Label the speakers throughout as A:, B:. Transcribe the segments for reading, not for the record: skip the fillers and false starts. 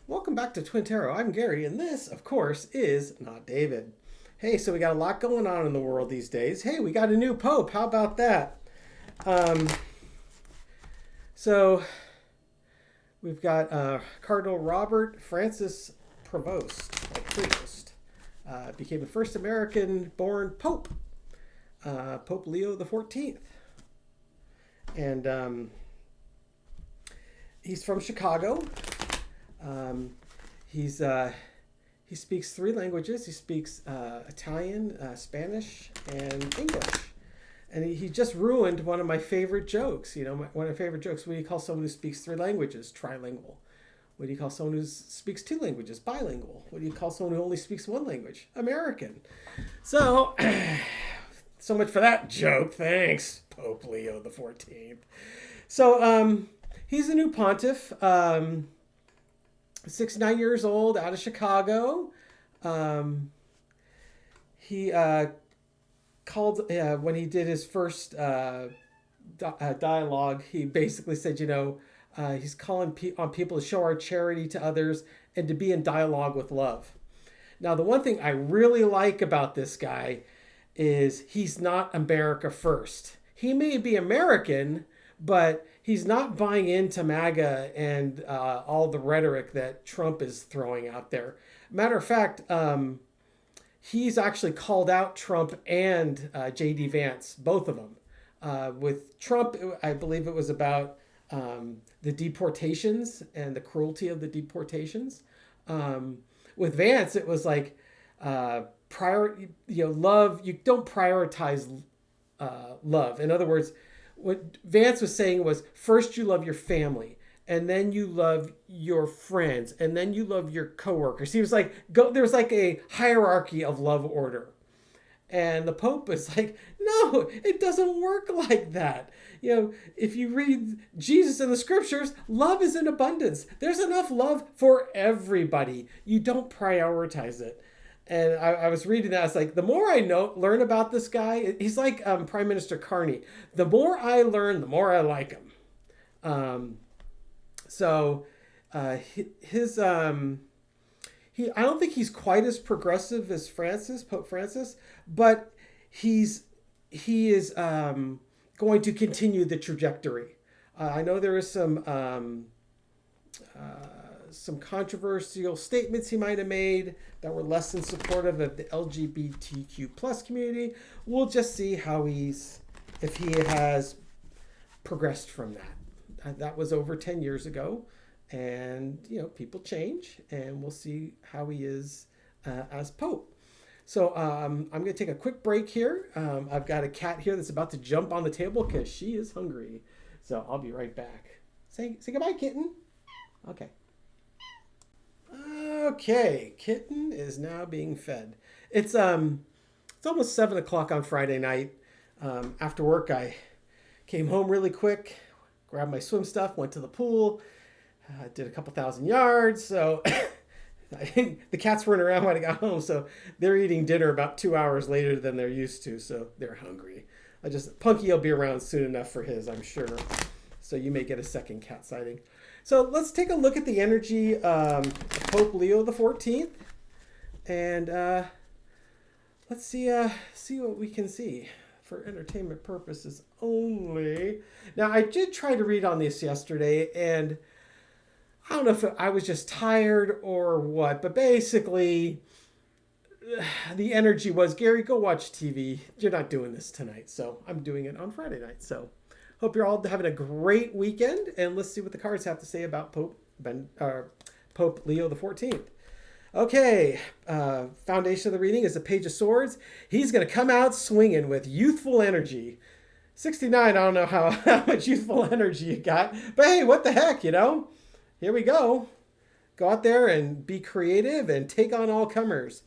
A: Welcome back to Twin Tarot. I'm Gary, and this, of course, is not David. Hey, so we got a lot going on in the world these days. Hey, we got a new pope. How about that? Um, so we've got Cardinal Robert Francis Prevost, became the first American-born pope, Pope Leo XIV, and he's from Chicago. He speaks three languages. He speaks Italian, Spanish, and English. And he just ruined one of my favorite jokes. You know, one of my favorite jokes. What do you call someone who speaks three languages? Trilingual. What do you call someone who speaks two languages? Bilingual. What do you call someone who only speaks one language? American. So, so much for that joke. Thanks, Pope Leo XIV. So, he's a new pontiff. 69 years old, out of Chicago. He called, when he did his first dialogue, he basically said, he's calling on people to show our charity to others and to be in dialogue with love. Now, the one thing I really like about this guy is he's not America first. He may be American, but he's not buying into MAGA and all the rhetoric that Trump is throwing out there. Matter of fact, he's actually called out Trump and J.D. Vance, both of them. With Trump, I believe it was about the deportations and the cruelty of the deportations. With Vance, it was like love. You don't prioritize love. In other words, what Vance was saying was, first you love your family, and then you love your friends, and then you love your coworkers. He was like, there was like a hierarchy of love order. And the Pope was like, no, it doesn't work like that. If you read Jesus in the scriptures, love is in abundance. There's enough love for everybody. You don't prioritize it. And I was reading that. I was like, the more I learn about this guy, he's like Prime Minister Carney. The more I learn, the more I like him. I don't think he's quite as progressive as Pope Francis, but he is going to continue the trajectory. I know there is some controversial statements he might have made that were less than supportive of the LGBTQ plus community. We'll just see if he has progressed from that. That was over 10 years ago, and people change, and we'll see how he is as Pope. So I'm going to take a quick break here. I've got a cat here that's about to jump on the table because she is hungry. So I'll be right back. Say goodbye, kitten. Okay. Okay, kitten is now being fed. It's almost 7 o'clock on Friday night. After work, I came home really quick, grabbed my swim stuff, went to the pool, did a couple thousand yards. So the cats weren't around when I got home, so they're eating dinner about 2 hours later than they're used to, so they're hungry. Punky will be around soon enough for his, I'm sure. So you may get a second cat sighting. So let's take a look at the energy of Pope Leo XIV, and let's see what we can see for entertainment purposes only. Now, I did try to read on this yesterday, and I don't know if I was just tired or what, but basically the energy was, Gary, go watch TV. You're not doing this tonight, so I'm doing it on Friday night. So hope you're all having a great weekend, and let's see what the cards have to say about Pope Leo XIV. Okay, foundation of the reading is the Page of Swords. He's going to come out swinging with youthful energy. 69, I don't know how much youthful energy you got, but hey, what the heck, Here we go. Go out there and be creative and take on all comers.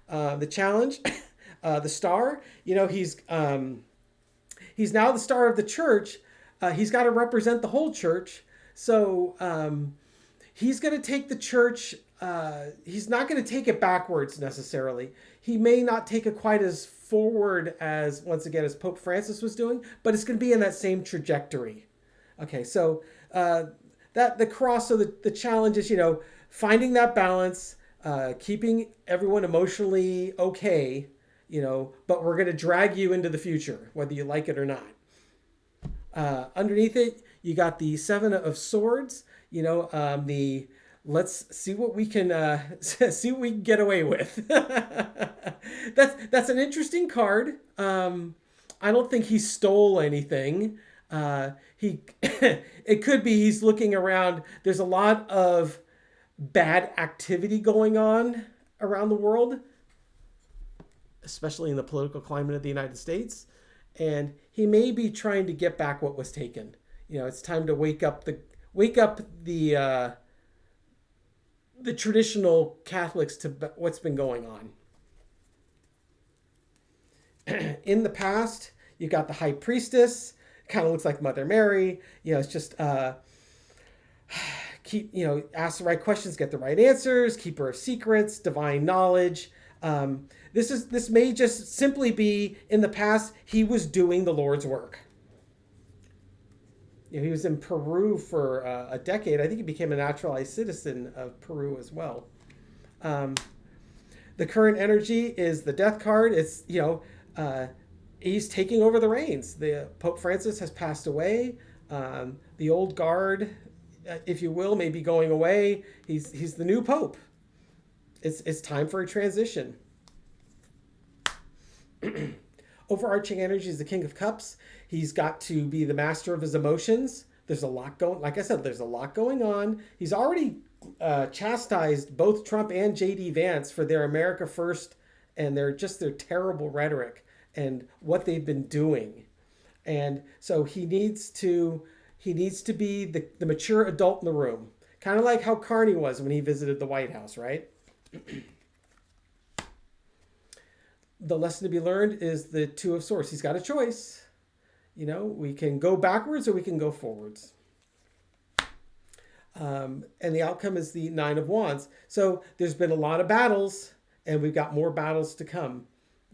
A: The challenge, the star, he's now the star of the church. He's got to represent the whole church. So he's going to take the church. He's not going to take it backwards necessarily. He may not take it quite as forward as, once again, as Pope Francis was doing, but it's going to be in that same trajectory. Okay, so that the cross. So the challenge is, finding that balance, keeping everyone emotionally okay, but we're going to drag you into the future, whether you like it or not. Underneath it, you got the Seven of Swords. The let's see what we can see what we can get away with. That's an interesting card. I don't think he stole anything. He it could be he's looking around. There's a lot of bad activity going on around the world, especially in the political climate of the United States, and he may be trying to get back what was taken. It's time to wake up the traditional Catholics to what's been going on. In the past, you got the High Priestess, kind of looks like Mother Mary. It's just keep ask the right questions, get the right answers, keeper of secrets, divine knowledge. This may just simply be in the past he was doing the Lord's work. He was in Peru for a decade. I think he became a naturalized citizen of Peru as well. The current energy is the Death card. It's he's taking over the reins. The Pope Francis has passed away. The old guard, if you will, may be going away. He's the new Pope. It's time for a transition. Overarching energy is the King of Cups. He's got to be the master of his emotions. There's a lot going. Like I said, there's a lot going on. He's already chastised both Trump and J.D. Vance for their America First and their terrible rhetoric and what they've been doing. And so he needs to be the mature adult in the room, kind of like how Carney was when he visited the White House, right? The lesson to be learned is the Two of Swords. He's got a choice. We can go backwards or we can go forwards. And the outcome is the Nine of Wands. So there's been a lot of battles and we've got more battles to come.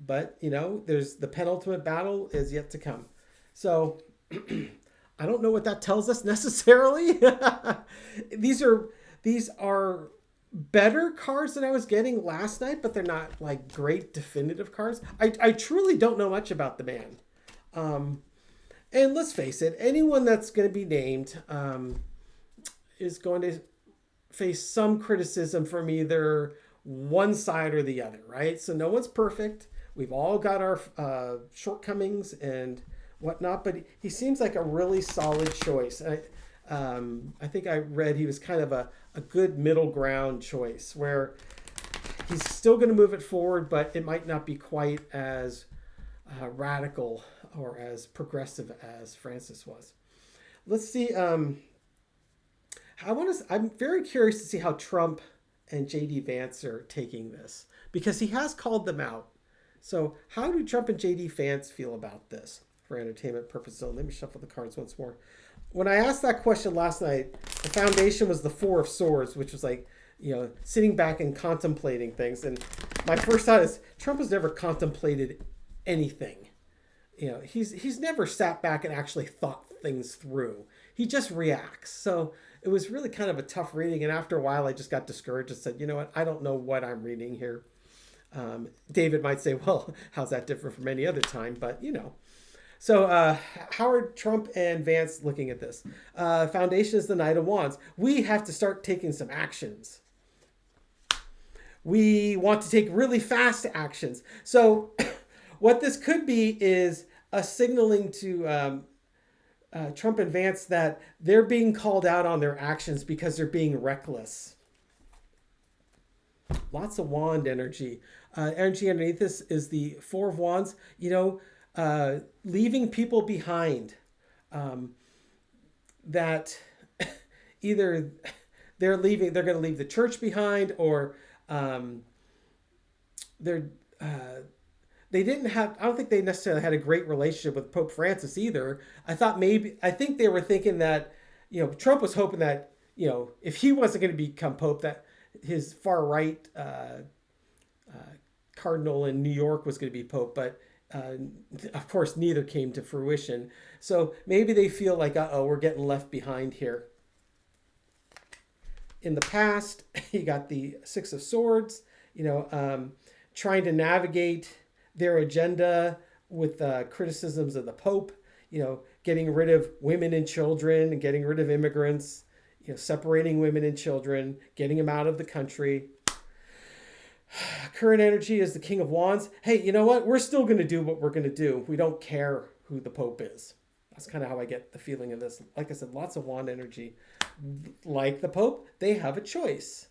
A: But, there's the penultimate battle is yet to come. So I don't know what that tells us necessarily. These are better cards than I was getting last night, but they're not like great definitive cards. I truly don't know much about the man. And let's face it, anyone that's going to be named is going to face some criticism from either one side or the other, right? So no one's perfect. We've all got our shortcomings and whatnot, but he seems like a really solid choice. I think I read he was kind of a good middle ground choice where he's still going to move it forward, but it might not be quite as radical or as progressive as Francis was. Let's see. I'm very curious to see how Trump and J.D. Vance are taking this because he has called them out. So how do Trump and J.D. Vance feel about this for entertainment purposes? Let me shuffle the cards once more. When I asked that question last night, the foundation was the Four of Swords, which was like, sitting back and contemplating things. And my first thought is Trump has never contemplated anything. He's never sat back and actually thought things through. He just reacts. So it was really kind of a tough reading. And after a while, I just got discouraged and said, you know what? I don't know what I'm reading here. David might say, well, how's that different from any other time? But, So how are Trump and Vance looking at this? Foundation is the Knight of Wands. We have to start taking some actions. We want to take really fast actions. So what this could be is a signaling to Trump and Vance that they're being called out on their actions because they're being reckless. Lots of wand energy. Energy underneath this is the Four of Wands. Leaving people behind, that either they're going to leave the church behind, or they didn't have. I don't think they necessarily had a great relationship with Pope Francis either. I think they were thinking that Trump was hoping that if he wasn't going to become Pope, that his far right cardinal in New York was going to be Pope, but. Of course, neither came to fruition. So maybe they feel like, we're getting left behind here. in the past, you got the Six of Swords, you know, trying to navigate their agenda with criticisms of the Pope, you know, getting rid of women and children and getting rid of immigrants, you know, separating women and children, getting them out of the country. Current energy is the King of Wands. Hey, you know what? We're still going to do what we're going to do. We don't care who the Pope is. That's kind of how I get the feeling of this. Like I said, lots of wand energy. Like the Pope, they have a choice.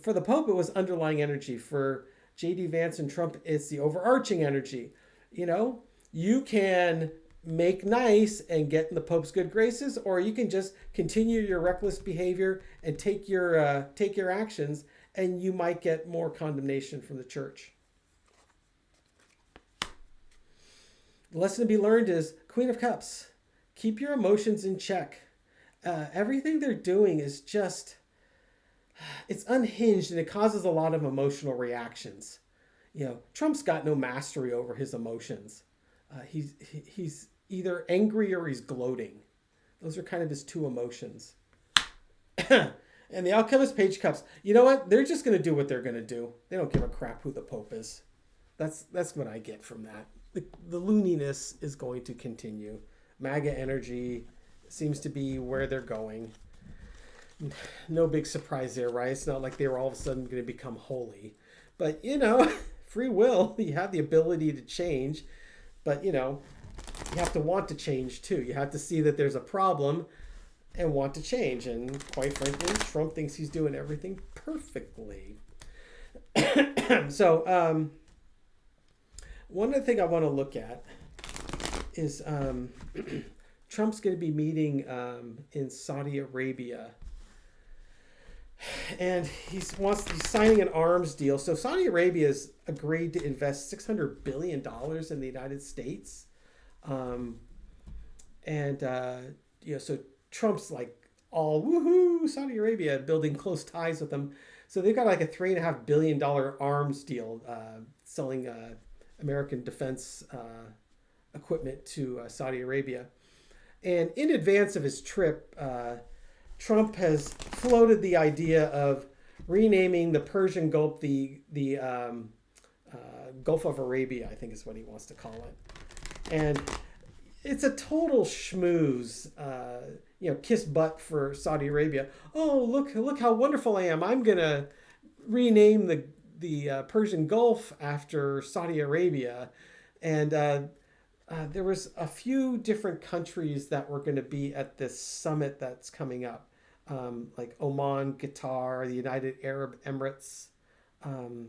A: For the Pope, it was underlying energy. For J.D. Vance and Trump, it's the overarching energy. You know, you can make nice and get in the Pope's good graces, or you can just continue your reckless behavior and take your actions, and you might get more condemnation from the church. The lesson to be learned is Queen of Cups. Keep your emotions in check. Everything they're doing is just, it's unhinged, and it causes a lot of emotional reactions. You know, Trump's got no mastery over his emotions. He's either angry or he's gloating. Those are kind of his two emotions. And the outcome is Page Cups. You know what? They're just going to do what they're going to do. They don't give a crap who the Pope is. That's what I get from that. The looniness is going to continue. MAGA energy seems to be where they're going. No big surprise there, right? It's not like they were all of a sudden going to become holy. But, you know, free will, you have the ability to change. But, you know, you have to want to change too. You have to see that there's a problem and want to change. And quite frankly, Trump thinks he's doing everything perfectly. So, one other thing I want to look at is Trump's going to be meeting in Saudi Arabia. And he's signing an arms deal. So Saudi Arabia has agreed to invest $600 billion in the United States. You know, so Trump's like all woohoo, Saudi Arabia, building close ties with them. So they've got like a $3.5 billion arms deal, selling American defense equipment to Saudi Arabia. And in advance of his trip, Trump has floated the idea of renaming the Persian Gulf the Gulf of Arabia, I think is what he wants to call it. And it's a total schmooze, you know, kiss butt for Saudi Arabia. Oh, look how wonderful I am. I'm going to rename the Persian Gulf after Saudi Arabia. And there was a few different countries that were going to be at this summit that's coming up. Like Oman, Qatar, the United Arab Emirates. I'm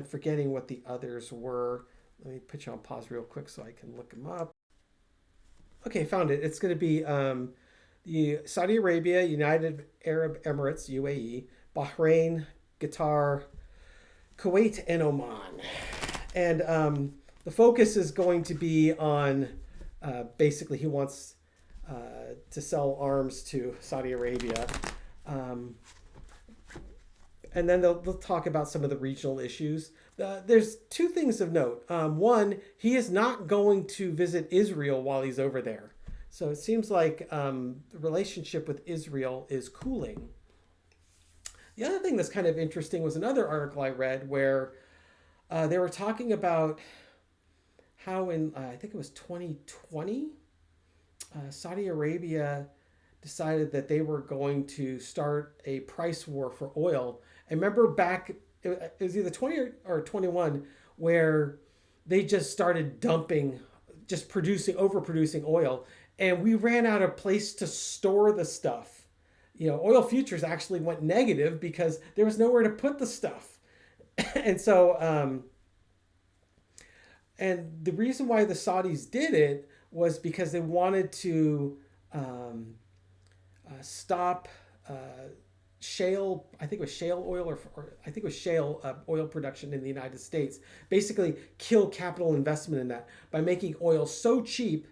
A: forgetting what the others were. Let me put you on pause real quick so I can look them up. Okay, found it. It's going to be the Saudi Arabia, United Arab Emirates, UAE, Bahrain, Qatar, Kuwait, and Oman. And the focus is going to be on basically he wants to sell arms to Saudi Arabia. And then they'll talk about some of the regional issues. There's two things of note. One, he is not going to visit Israel while he's over there. So it seems like the relationship with Israel is cooling. The other thing that's kind of interesting was another article I read where they were talking about how in, I think it was 2020, Saudi Arabia decided that they were going to start a price war for oil. I remember back, it was either 20 or 21, where they just started overproducing oil. And we ran out of place to store the stuff. You know, oil futures actually went negative because there was nowhere to put the stuff. And so, and the reason why the Saudis did it was because they wanted to stop shale, I think it was shale oil, or I think it was shale oil production in the United States. Basically kill capital investment in that by making oil so cheap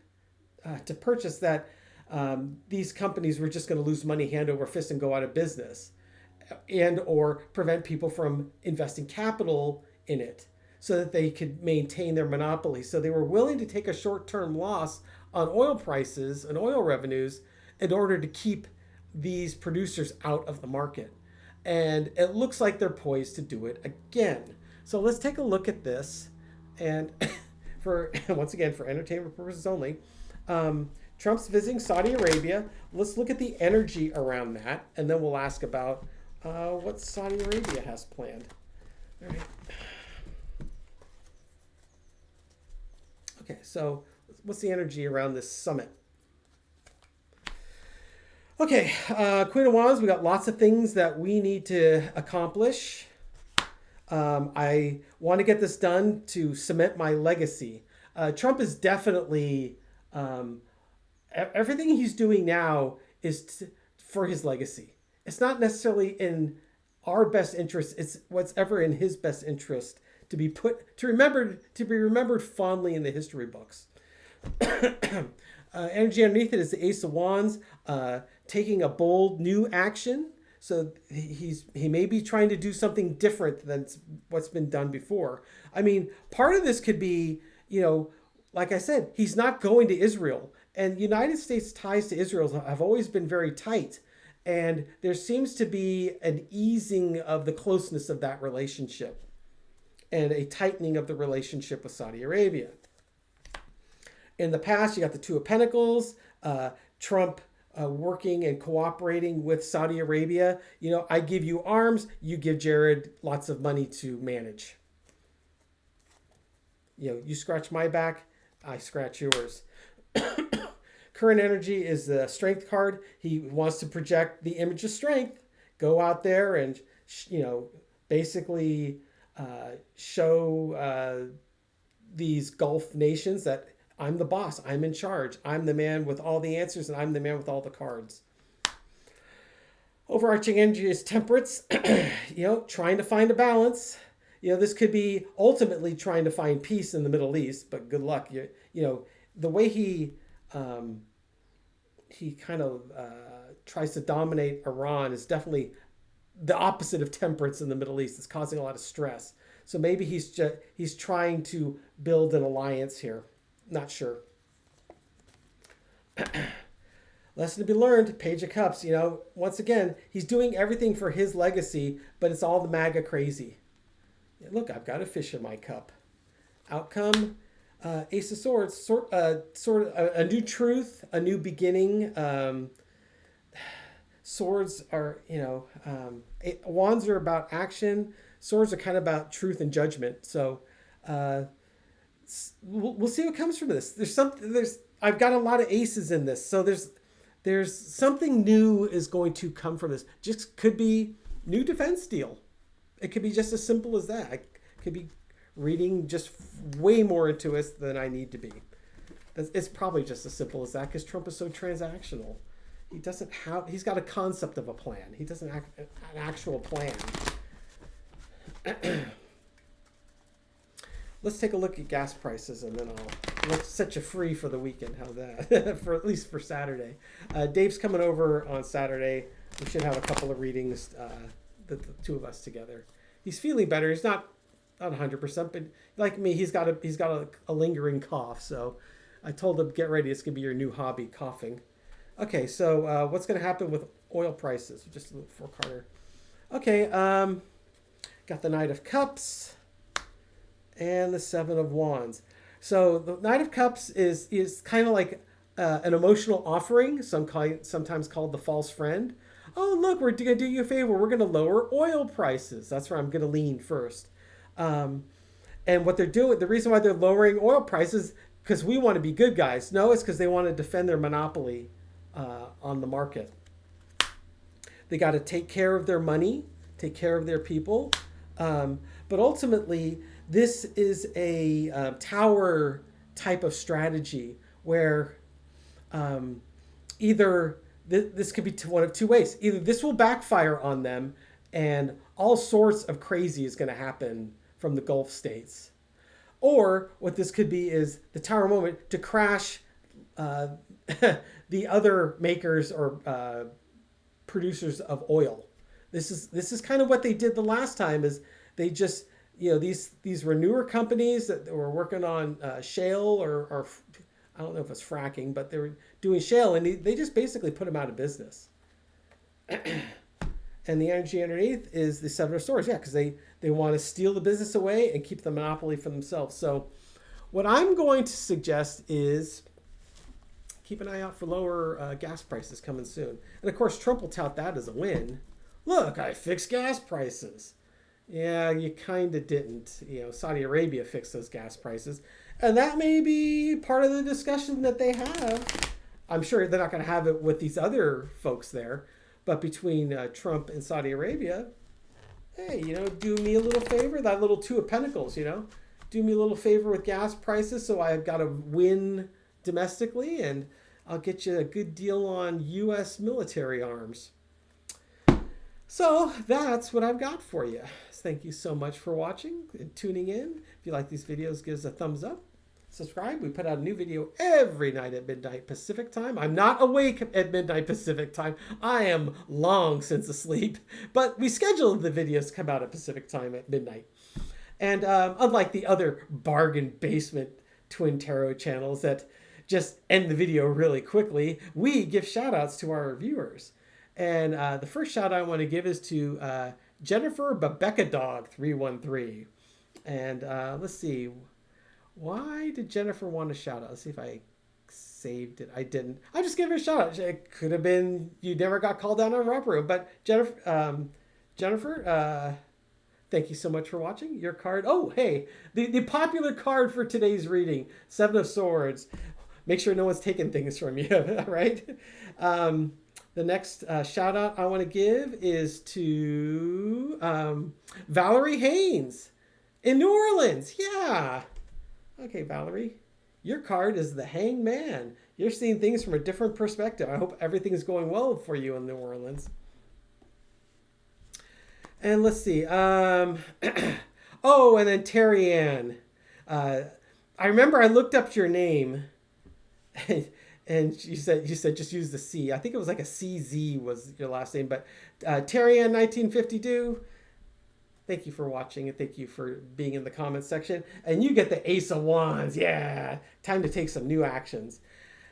A: to purchase that these companies were just going to lose money hand over fist and go out of business, and or prevent people from investing capital in it so that they could maintain their monopoly. So they were willing to take a short-term loss on oil prices and oil revenues in order to keep these producers out of the market. And it looks like they're poised to do it again. So let's take a look at this. And for once again, for entertainment purposes only, Trump's visiting Saudi Arabia. Let's look at the energy around that, and then we'll ask about what Saudi Arabia has planned. All right. Okay, so what's the energy around this summit? Okay, Queen of Wands, we got lots of things that we need to accomplish. I want to get this done to cement my legacy. Trump is definitely, everything he's doing now is for his legacy. It's not necessarily in our best interest. It's what's ever in his best interest to be remembered fondly in the history books. Energy underneath it is the Ace of Wands, taking a bold new action. So he may be trying to do something different than what's been done before. I mean, part of this could be, like I said, he's not going to Israel. And United States ties to Israel have always been very tight. And there seems to be an easing of the closeness of that relationship and a tightening of the relationship with Saudi Arabia. In the past, you got the Two of Pentacles, Trump working and cooperating with Saudi Arabia. I give you arms, you give Jared lots of money to manage. You scratch my back, I scratch yours. Current energy is the Strength card. He wants to project the image of strength. Go out there and, basically show these Gulf nations that I'm the boss. I'm in charge. I'm the man with all the answers, and I'm the man with all the cards. Overarching energy is temperance. Trying to find a balance. This could be ultimately trying to find peace in the Middle East, but good luck. The way he kind of tries to dominate Iran is definitely the opposite of temperance in the Middle East. It's causing a lot of stress. So maybe he's trying to build an alliance here. Not sure. Lesson to be learned, Page of Cups. Once again, he's doing everything for his legacy, but it's all the MAGA crazy. Look, I've got a fish in my cup. Outcome, Ace of Swords, sort of a new truth, a new beginning. Swords are, wands are about action. Swords are kind of about truth and judgment. So, we'll see what comes from this. I've got a lot of aces in this, so there's something new is going to come from this. Just could be new defense deal. It could be just as simple as that. I could be reading just way more into it than I need to be. It's probably just as simple as that because Trump is so transactional. He's got a concept of a plan. He doesn't have an actual plan. Let's take a look at gas prices, and then let's set you free for the weekend. How's that? For at least for Saturday. Dave's coming over on Saturday. We should have a couple of readings, the two of us together. He's feeling better. He's not 100%, but like me, he's got a lingering cough. So I told him, get ready. It's gonna be your new hobby, coughing. Okay, so what's gonna happen with oil prices? Just a little four-carder. Okay, got the Knight of Cups and the Seven of Wands. So the Knight of Cups is kind of like an emotional offering, sometimes called the false friend. Oh, look, we're going to do you a favor. We're going to lower oil prices. That's where I'm going to lean first. And what they're doing, the reason why they're lowering oil prices, because we want to be good guys. No, it's because they want to defend their monopoly on the market. They got to take care of their money, take care of their people. But ultimately, this is a tower type of strategy where either this could be one of two ways. Either this will backfire on them and all sorts of crazy is going to happen from the Gulf states. Or what this could be is the tower moment to crash the other makers or producers of oil. This is kind of what they did the last time is they just, these were newer companies that were working on shale or I don't know if it's fracking, but they were doing shale, and they just basically put them out of business. And the energy underneath is the Seven of Swords. Yeah, because they want to steal the business away and keep the monopoly for themselves. So what I'm going to suggest is keep an eye out for lower gas prices coming soon. And of course, Trump will tout that as a win. Look, I fixed gas prices. Yeah, you kind of didn't. Saudi Arabia fixed those gas prices. And that may be part of the discussion that they have. I'm sure they're not going to have it with these other folks there. But between Trump and Saudi Arabia, hey, do me a little favor. That little Two of Pentacles, do me a little favor with gas prices so I've got to win domestically and I'll get you a good deal on U.S. military arms. So that's what I've got for you. Thank you so much for watching and tuning in. If you like these videos, give us a thumbs up. Subscribe. We put out a new video every night at midnight Pacific time. I'm not awake at midnight Pacific time. I am long since asleep. But we scheduled the videos to come out at Pacific time at midnight. And unlike the other bargain basement twin tarot channels that just end the video really quickly, we give shout outs to our viewers. And the first shout out I want to give is to Jennifer Babecca Dog 313. And let's see. Why did Jennifer want a shout out? Let's see if I saved it. I didn't. I just gave her a shout out. It could have been you never got called down on Romper Room. But Jennifer, thank you so much for watching. Your card. Oh, hey, the popular card for today's reading, Seven of Swords. Make sure no one's taking things from you, right? The next shout out I want to give is to Valerie Haynes in New Orleans. Yeah. Okay, Valerie, your card is the Hangman. You're seeing things from a different perspective. I hope everything is going well for you in New Orleans. And let's see. Oh, and then Terry Ann. I remember I looked up your name. And you said just use the C. I think it was like a CZ was your last name. But Terry Ann 1952, thank you for watching and thank you for being in the comments section. And you get the Ace of Wands. Yeah, time to take some new actions.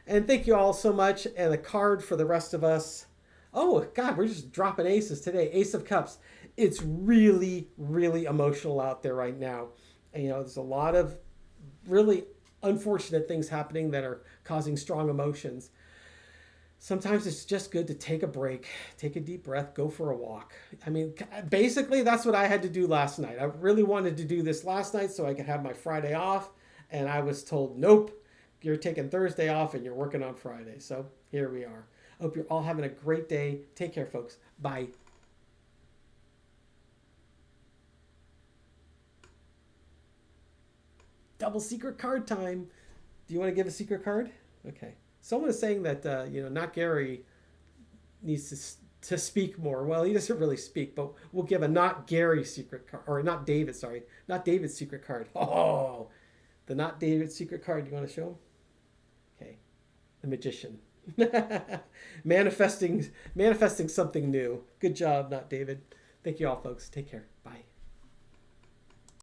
A: And thank you all so much. And the card for the rest of us. Oh, God, we're just dropping aces today. Ace of Cups. It's really, really emotional out there right now. And, there's a lot of really unfortunate things happening that are causing strong emotions. Sometimes it's just good to take a break, take a deep breath, go for a walk. I mean, basically that's what I had to do last night. I really wanted to do this last night so I could have my Friday off. And I was told, nope, you're taking Thursday off and you're working on Friday. So here we are. I hope you're all having a great day. Take care, folks. Bye. Double secret card time. Do you want to give a secret card? Okay. Someone is saying that, not Gary needs to speak more. Well, he doesn't really speak, but we'll give a not Gary secret card, or not David, sorry. Not David's secret card. Oh, the not David secret card. You want to show him? Okay. The Magician. Manifesting something new. Good job, not David. Thank you all, folks. Take care. Bye.